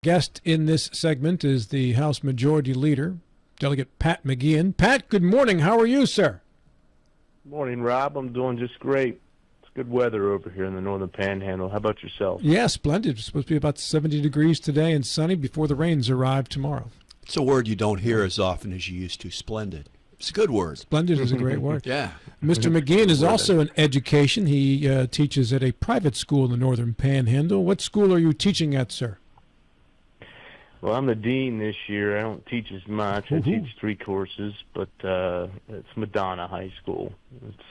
Guest in this segment is the House Majority Leader, Delegate Pat McGeehan. Pat, good morning. How are you, sir? Morning, Rob. I'm doing just great. It's good weather over here in the northern Panhandle. How about yourself? Yeah, splendid. It's supposed to be about 70 degrees today and sunny before the rains arrive tomorrow. It's a word you don't hear as often as you used to. Splendid. It's a good word. Splendid is a great word. Yeah. Mr. McGeehan is also in education. He teaches at a private school in the northern Panhandle. What school are you teaching at, sir? Well, I'm the dean this year. I don't teach as much. I teach 3 courses, but it's Madonna High School. It's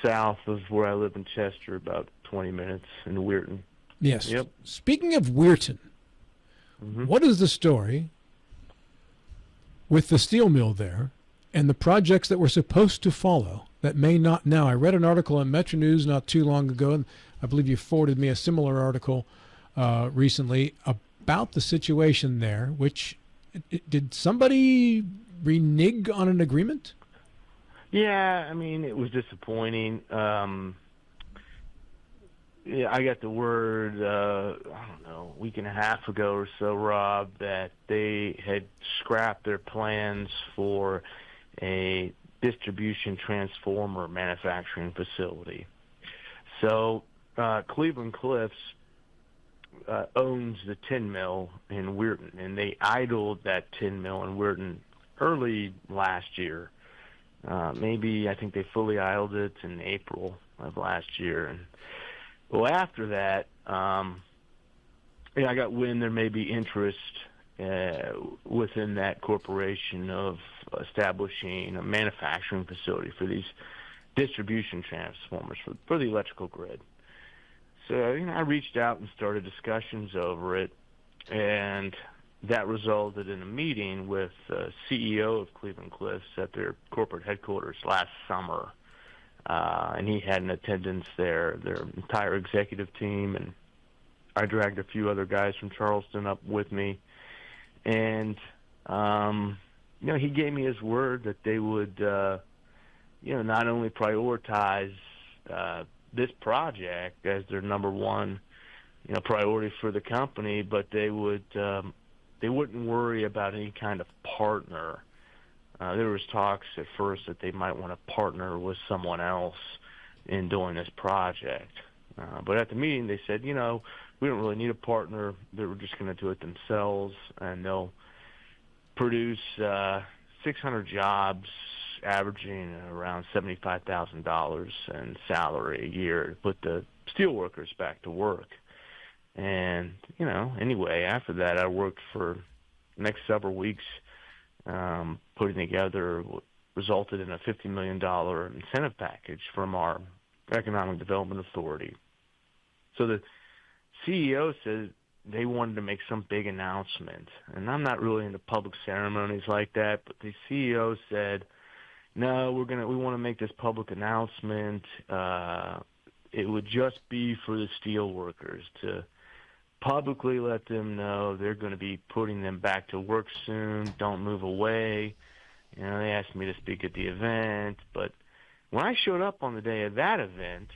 south of where I live in Chester, about 20 minutes in Weirton. Yes. Yep. Speaking of Weirton, what is the story with the steel mill there and the projects that were supposed to follow that may not now? I read an article on Metro News not too long ago, and I believe you forwarded me a similar article recently about the situation there, which did somebody renege on an agreement? Yeah, I mean, it was disappointing. Yeah, I got the word, I don't know, a week and a half ago or so, Rob, that they had scrapped their plans for a distribution transformer manufacturing facility. So Cleveland Cliffs owns the tin mill in Weirton, and they idled that tin mill in Weirton early last year. Maybe I think they fully idled it in April of last year. And well, after that, I got wind there may be interest within that corporation of establishing a manufacturing facility for these distribution transformers for the electrical grid. So I reached out and started discussions over it, and that resulted in a meeting with the CEO of Cleveland Cliffs at their corporate headquarters last summer. And he had in attendance their entire executive team, and I dragged a few other guys from Charleston up with me. And, he gave me his word that they would, not only prioritize this project as their number one, priority for the company, but they wouldn't worry about any kind of partner. There was talks at first that they might want to partner with someone else in doing this project. But at the meeting they said, we don't really need a partner. They were just going to do it themselves, and they'll produce 600 jobs averaging around $75,000 in salary a year to put the steelworkers back to work. And, anyway, after that I worked for the next several weeks putting together what resulted in a $50 million incentive package from our Economic Development Authority. So the CEO said they wanted to make some big announcement. And I'm not really into public ceremonies like that, but the CEO said, no, we want to make this public announcement. It would just be for the steel workers to publicly let them know they're going to be putting them back to work soon. Don't move away. They asked me to speak at the event, but when I showed up on the day of that event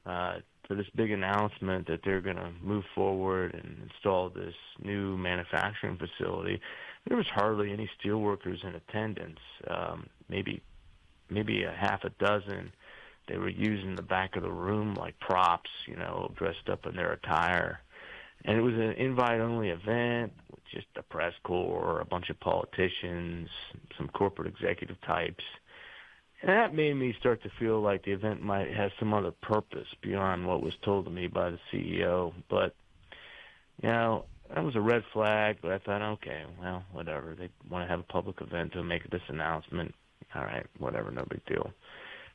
for this big announcement that they're going to move forward and install this new manufacturing facility, there was hardly any steelworkers in attendance. Maybe a half a dozen. They were using the back of the room like props, dressed up in their attire. And it was an invite-only event with just a press corps, a bunch of politicians, some corporate executive types. And that made me start to feel like the event might have some other purpose beyond what was told to me by the CEO. But, that was a red flag, but I thought, okay, well, whatever. They want to have a public event to make this announcement. All right, whatever, no big deal.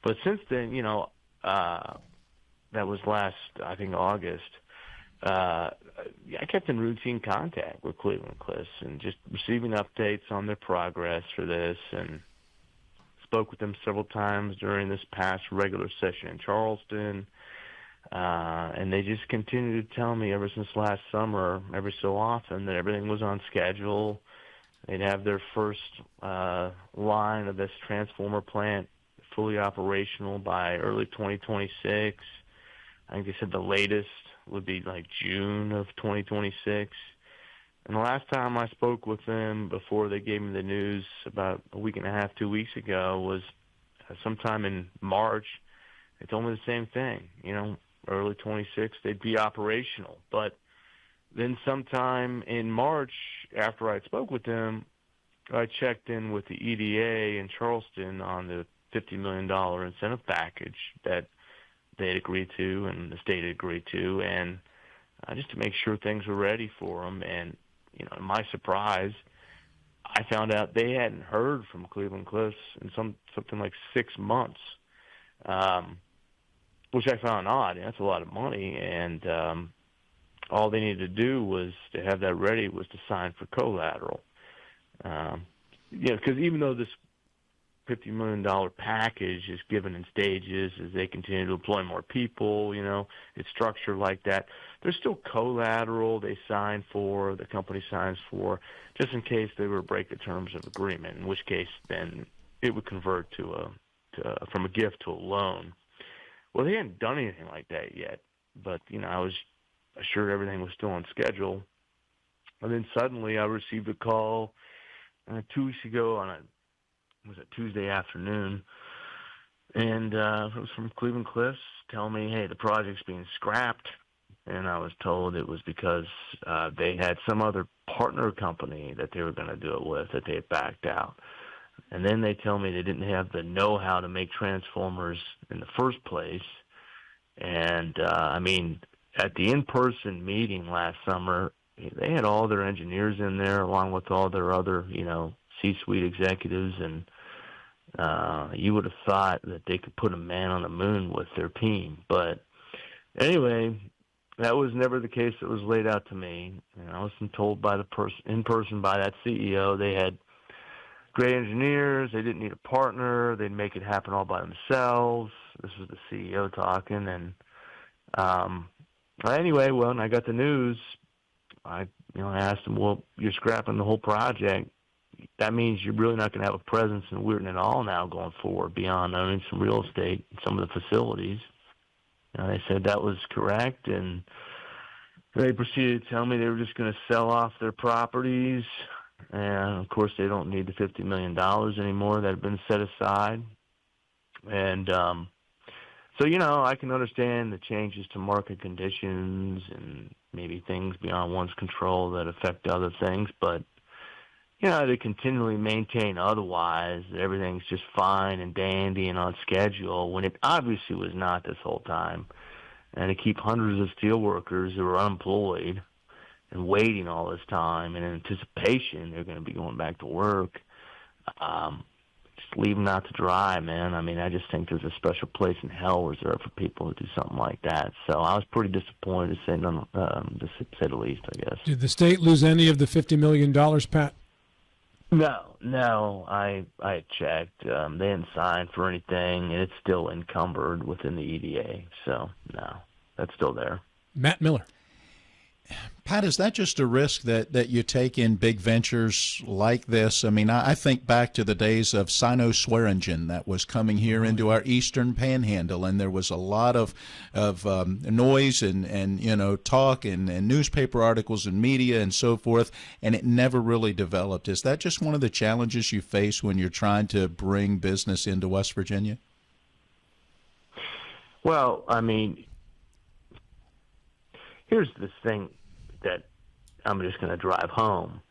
But since then, that was last, I think, August, I kept in routine contact with Cleveland Cliffs and just receiving updates on their progress for this, and spoke with them several times during this past regular session in Charleston. And they just continued to tell me ever since last summer, every so often, that everything was on schedule. They'd have their first line of this transformer plant fully operational by early 2026. I think they said the latest would be like June of 2026. And the last time I spoke with them before they gave me the news about a week and a half, 2 weeks ago was sometime in March. They told me the same thing, early 26, they'd be operational. But then sometime in March, after I spoke with them, I checked in with the EDA in Charleston on the $50 million incentive package that they had agreed to and the state had agreed to, and just to make sure things were ready for them. And, to my surprise, I found out they hadn't heard from Cleveland Cliffs in something like 6 months, which I found odd. That's a lot of money, and all they needed to do was to have that ready was to sign for collateral. Because even though this $50 million package is given in stages as they continue to employ more people, it's structured like that. There's still collateral they sign for, the company signs for, just in case they were to break the terms of agreement, in which case then it would convert from a gift to a loan. Well, they hadn't done anything like that yet, but, I was assured everything was still on schedule. And then suddenly I received a call 2 weeks ago on a Tuesday afternoon, and it was from Cleveland Cliffs telling me, hey, the project's being scrapped. And I was told it was because they had some other partner company that they were going to do it with that they had backed out. And then they tell me they didn't have the know-how to make transformers in the first place. And, at the in-person meeting last summer, they had all their engineers in there along with all their other, C-suite executives, and you would have thought that they could put a man on the moon with their team. But anyway, that was never the case that was laid out to me. And I was told by in person by that CEO they had great engineers, they didn't need a partner, they'd make it happen all by themselves. This was the CEO talking. And anyway, when I got the news, I asked them, well, you're scrapping the whole project. That means you're really not going to have a presence in Weirton at all now going forward beyond owning some real estate in some of the facilities. They said that was correct, and they proceeded to tell me they were just going to sell off their properties. And, of course, they don't need the $50 million anymore that had been set aside. And so, I can understand the changes to market conditions and maybe things beyond one's control that affect other things, but they continually maintain otherwise, that everything's just fine and dandy and on schedule, when it obviously was not this whole time. And to keep hundreds of steel workers who are unemployed and waiting all this time in anticipation they're going to be going back to work, just leave them out to dry, man. I just think there's a special place in hell reserved for people who do something like that. So I was pretty disappointed, to say the least, I guess. Did the state lose any of the $50 million, Pat? No, I checked. They didn't sign for anything, and it's still encumbered within the EDA. So, no, that's still there. Matt Miller. Pat, is that just a risk that you take in big ventures like this? I think back to the days of Sino-Swearingen that was coming here into our eastern panhandle, and there was a lot of noise and talk and newspaper articles and media and so forth, and it never really developed. Is that just one of the challenges you face when you're trying to bring business into West Virginia? Well, here's the thing that I'm just going to drive home.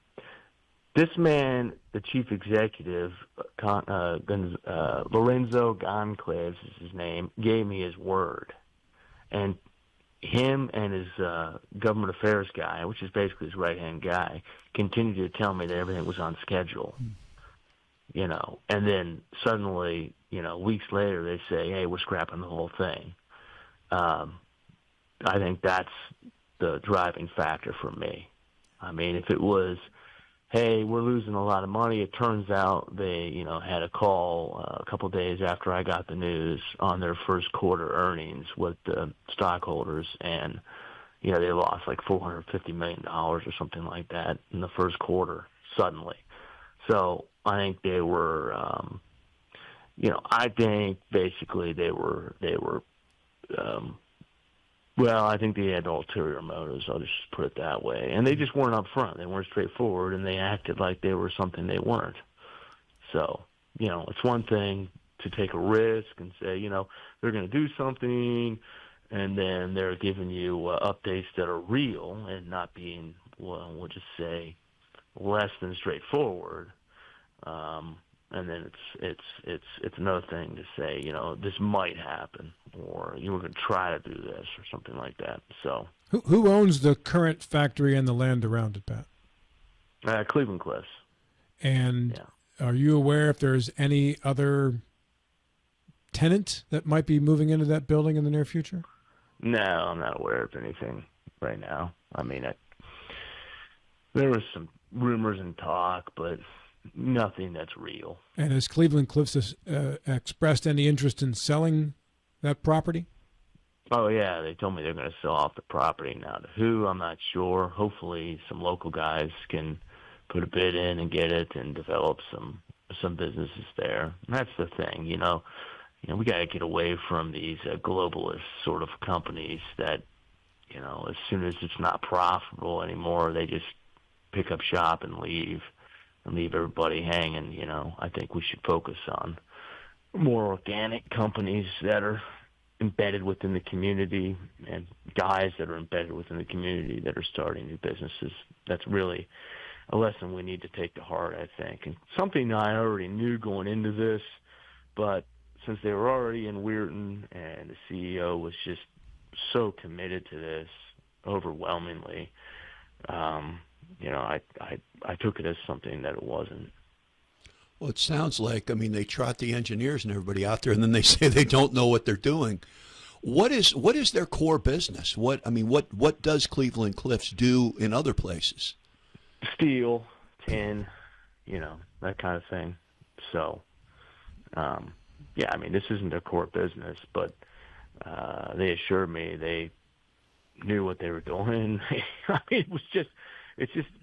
This man, the chief executive, Lorenzo Goncalves is his name, gave me his word. And him and his government affairs guy, which is basically his right-hand guy, continued to tell me that everything was on schedule. And then suddenly, weeks later, they say, hey, we're scrapping the whole thing. I think that's the driving factor for me. If it was, hey, we're losing a lot of money, it turns out they, had a call a couple of days after I got the news on their first quarter earnings with the stockholders, and, they lost like $450 million or something like that in the first quarter suddenly. So I think they were, I think basically they were Well, I think they had ulterior motives. I'll just put it that way. And they just weren't upfront. They weren't straightforward, and they acted like they were something they weren't. So, it's one thing to take a risk and say, they're going to do something, and then they're giving you updates that are real and not being, well, we'll just say, less than straightforward. And then it's another thing to say, this might happen, or you were going to try to do this, or something like that. So, who owns the current factory and the land around it, Pat? Cleveland Cliffs. And are you aware if there's any other tenant that might be moving into that building in the near future? No, I'm not aware of anything right now. I mean, there was some rumors and talk, but nothing that's real. And has Cleveland Cliffs expressed any interest in selling that property? Oh, yeah. They told me they're going to sell off the property. Now, to who, I'm not sure. Hopefully some local guys can put a bid in and get it and develop some businesses there. And that's the thing, we got to get away from these globalist sort of companies that, as soon as it's not profitable anymore, they just pick up shop and leave everybody hanging. I think we should focus on more organic companies that are embedded within the community and guys that are embedded within the community that are starting new businesses. That's really a lesson we need to take to heart, I think. And something I already knew going into this, but since they were already in Weirton and the CEO was just so committed to this overwhelmingly, I took it as something that it wasn't. Well, it sounds like, they trot the engineers and everybody out there, and then they say they don't know what they're doing. What is their core business? What does Cleveland Cliffs do in other places? Steel, tin, that kind of thing. So, this isn't their core business, but they assured me they knew what they were doing. It's just,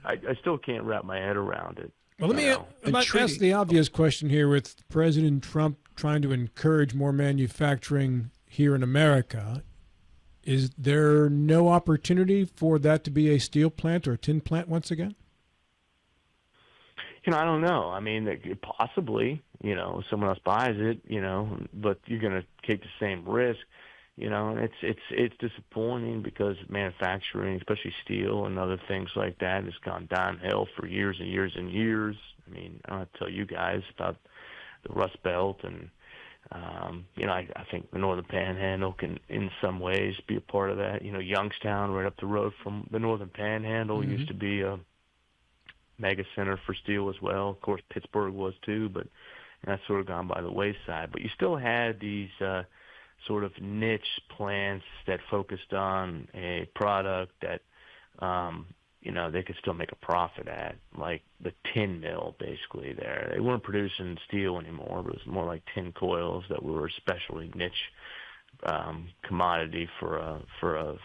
I still can't wrap my head around it. Well, let me ask the obvious question here. With President Trump trying to encourage more manufacturing here in America, is there no opportunity for that to be a steel plant or a tin plant once again? I don't know. Possibly, someone else buys it, but you're going to take the same risk. And it's disappointing because manufacturing, especially steel and other things like that, has gone downhill for years and years and years. I don't have to tell you guys about the Rust Belt, and I think the Northern Panhandle can, in some ways, be a part of that. Youngstown, right up the road from the Northern Panhandle, used to be a mega center for steel as well. Of course, Pittsburgh was too, but that's sort of gone by the wayside. But you still had these sort of niche plants that focused on a product that, they could still make a profit at, like the tin mill, basically there. They weren't producing steel anymore, but it was more like tin coils that were especially niche commodity for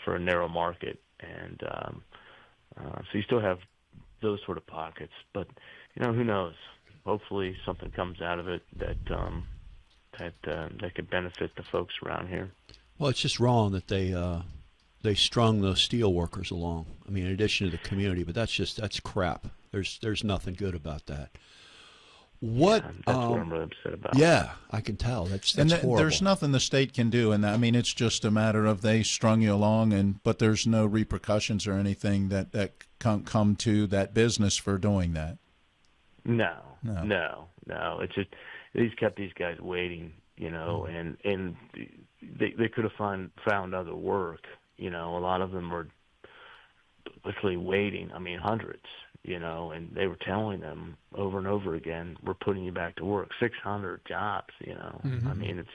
a narrow market. And so you still have those sort of pockets. But, who knows? Hopefully something comes out of it that could benefit the folks around here. Well, it's just wrong that they strung those steel workers along. In addition to the community, but that's crap. There's nothing good about that. What? That's what I'm really upset about. Yeah, I can tell. That's horrible. There's nothing the state can do, and it's just a matter of they strung you along, but there's no repercussions or anything that come to that business for doing that. No. It's just he's kept these guys waiting, and they could have found other work. A lot of them were literally waiting. Hundreds. And they were telling them over and over again, we're putting you back to work. 600 jobs. It's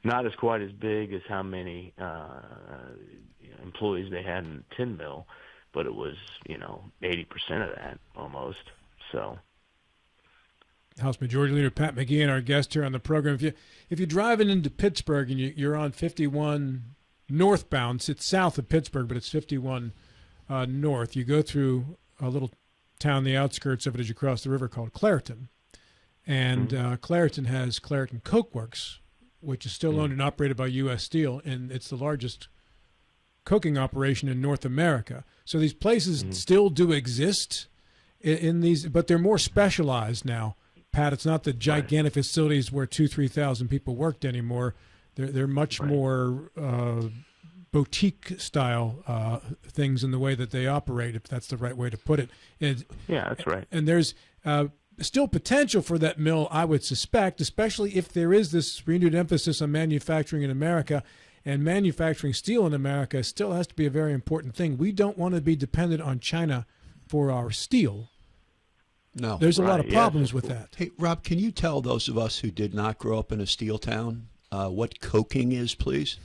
not as quite as big as how many employees they had in the tin mill, but it was 80% of that almost. So. House Majority Leader Pat McGeehan, our guest here on the program. If you're driving into Pittsburgh and you're on 51 northbound, it's south of Pittsburgh, but it's 51 north. You go through a little town, the outskirts of it, as you cross the river, called Clairton. And Clairton has Clairton Coke Works, which is still owned and operated by U.S. Steel, and it's the largest coking operation in North America. So these places still do exist in these, but they're more specialized now. Pat, it's not the gigantic facilities where 2,000-3,000 people worked anymore. They're much more boutique style things in the way that they operate, if that's the right way to put it. Yeah, that's right. And there's still potential for that mill, I would suspect, especially if there is this renewed emphasis on manufacturing in America. And manufacturing steel in America still has to be a very important thing. We don't want to be dependent on China for our steel. No. There's a lot of problems with that. Hey, Rob, can you tell those of us who did not grow up in a steel town what coking is, please?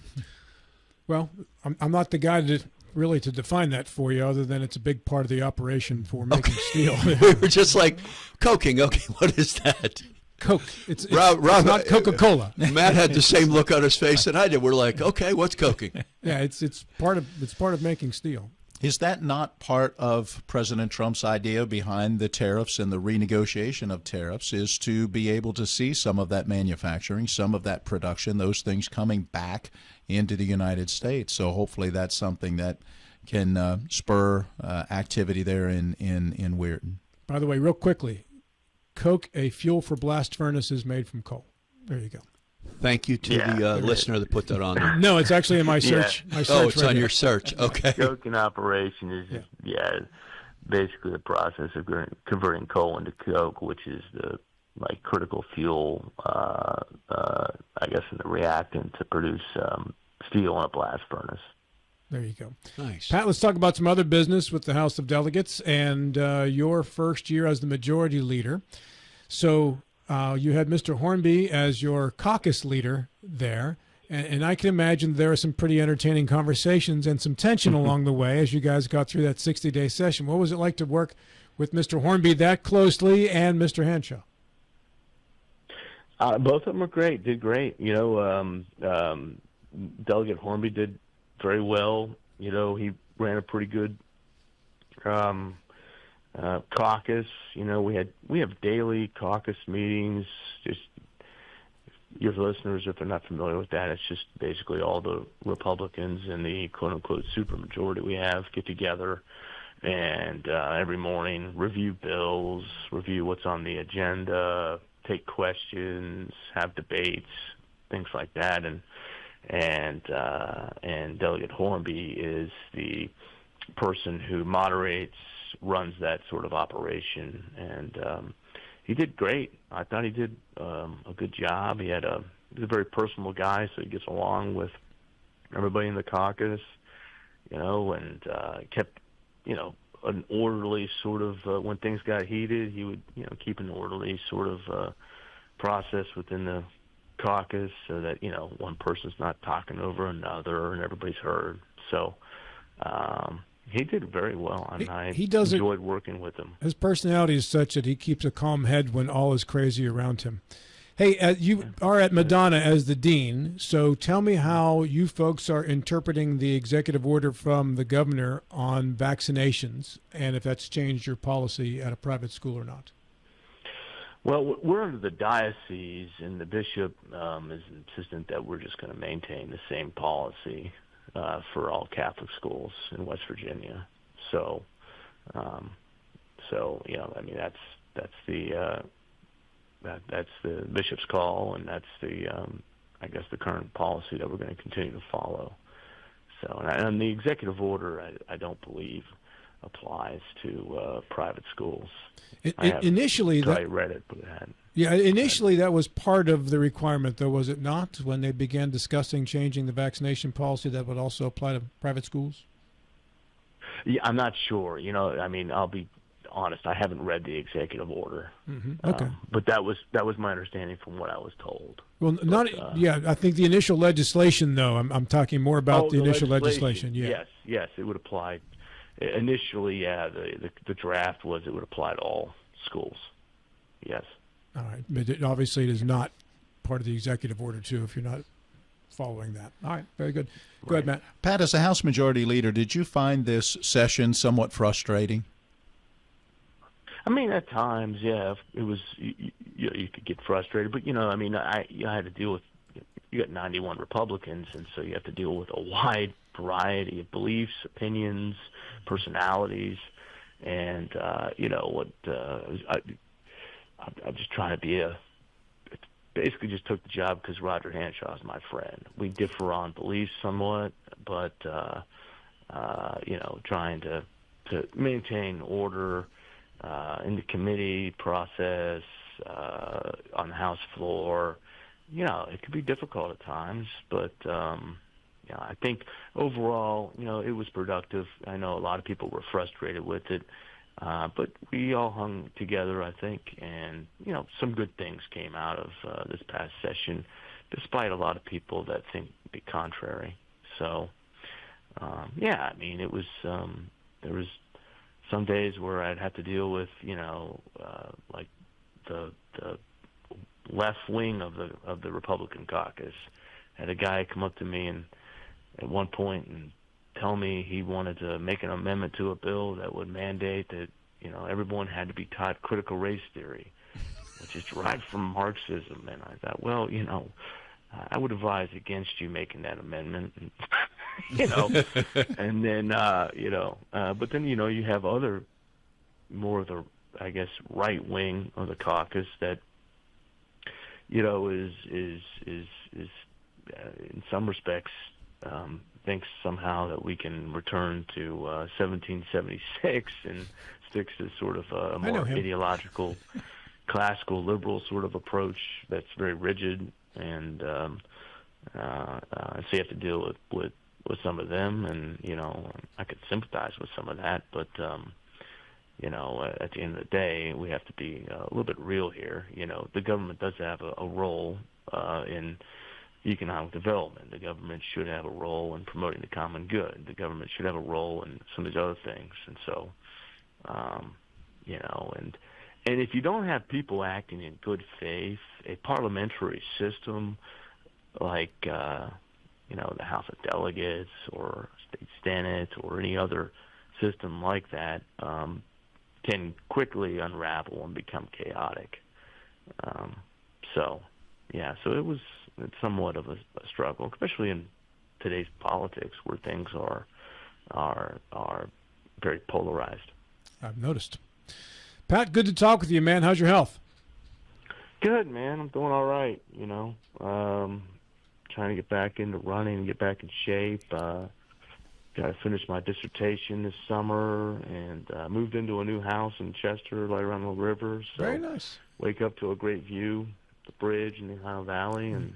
Well, I'm not the guy to define that for you, other than it's a big part of the operation for making steel. We were just like, coking, okay, what is that? Coke. It's Rob, not Coca-Cola. Matt had the same look on his face that I did. We're like, okay, what's coking? Yeah, it's part of making steel. Is that not part of President Trump's idea behind the tariffs and the renegotiation of tariffs, is to be able to see some of that manufacturing, some of that production, those things coming back into the United States? So hopefully that's something that can spur activity there in Weirton. By the way, real quickly, coke, a fuel for blast furnaces made from coal. There you go. Thank you to the listener that put that on there. No, it's actually in my search. Yeah. My search It's on your search. Okay. Coking operation is basically the process of converting coal into coke, which is the critical fuel, I guess, in the reactant to produce steel in a blast furnace. There you go. Nice. Pat, let's talk about some other business with the House of Delegates and your first year as the majority leader. So you had Mr. Hornby as your caucus leader there, and I can imagine there are some pretty entertaining conversations and some tension along the way as you guys got through that 60-day session. What was it like to work with Mr. Hornby that closely and Mr. Henshaw? Both of them were great, did great. Delegate Hornby did very well. He ran a pretty good caucus. We have daily caucus meetings. Just your listeners, if they're not familiar with that, it's just basically all the Republicans and the quote unquote supermajority we have get together and every morning review bills, review what's on the agenda, take questions, have debates, things like that. And Delegate Hornby is the person who moderates, runs that sort of operation, and he did great. I thought he did a good job. He's a very personal guy, so he gets along with everybody in the caucus, and kept, an orderly sort of, when things got heated, he would, keep an orderly sort of process within the caucus so that, one person's not talking over another and everybody's heard. So he did very well, and I enjoyed working with him. His personality is such that he keeps a calm head when all is crazy around him. Hey, you are at Madonna as the dean, so tell me how you folks are interpreting the executive order from the governor on vaccinations, and if that's changed your policy at a private school or not. Well, we're under the diocese, and the bishop is insistent that we're just going to maintain the same policy for all Catholic schools in West Virginia. So, that's the bishop's call, and that's the I guess the current policy that we're going to continue to follow. So, and the executive order, I don't believe applies to private schools. Initially, I read it, but it hadn't. Yeah, initially that was part of the requirement, though, was it not, when they began discussing changing the vaccination policy that would also apply to private schools? Yeah, I'm not sure. I'll be honest. I haven't read the executive order. Mm-hmm. Okay, but that was my understanding from what I was told. Well, I think the initial legislation, though. I'm talking more about the initial legislation. Yeah. Yes, it would apply. Initially, the draft was it would apply to all schools. Yes. All right, but obviously it is not part of the executive order, too, if you're not following that. All right, very good. Go ahead, Matt. Pat, as a House Majority Leader, did you find this session somewhat frustrating? I mean, at times, yeah, it was. You could get frustrated, but I had to deal with. You got 91 Republicans, and so you have to deal with a wide variety of beliefs, opinions, personalities, and I'm just trying to be basically just took the job because Roger Hanshaw is my friend. We differ on beliefs somewhat, but trying to maintain order in the committee process, on the House floor. It could be difficult at times, but I think overall, it was productive. I know a lot of people were frustrated with it, but we all hung together, I think, and some good things came out of this past session, despite a lot of people that think the contrary. So, it was there was some days where I'd have to deal with like the left wing of the Republican caucus. Had a guy come up to me and at one point and tell me he wanted to make an amendment to a bill that would mandate that everyone had to be taught critical race theory, which is derived from Marxism. And I thought, well, I would advise against you making that amendment. And then but then you have other more of the, I guess, right wing of the caucus that is in some respects thinks somehow that we can return to 1776 and sticks to sort of a more ideological, classical liberal sort of approach that's very rigid, and so you have to deal with some of them, and I could sympathize with some of that, but at the end of the day, we have to be a little bit real here. The government does have a role in economic development. The government should have a role in promoting the common good. The government should have a role in some of these other things. And so, and if you don't have people acting in good faith, a parliamentary system like, the House of Delegates or State Senate or any other system like that can quickly unravel and become chaotic. So it's somewhat of a struggle, especially in today's politics where things are very polarized. I've noticed. Pat, good to talk with you, man. How's your health? Good, man. I'm doing all right. Trying to get back into running and get back in shape. Got to finish my dissertation this summer, and moved into a new house in Chester, right around the river. So very nice. Wake up to a great view, the bridge in the Ohio Valley, and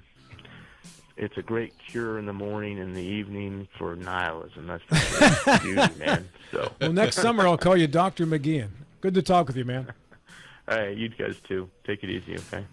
it's a great cure in the morning and the evening for nihilism. That's the beauty, man. So, well, next summer I'll call you Dr. McGeehan. Good to talk with you, man. All right, you guys too. Take it easy, okay?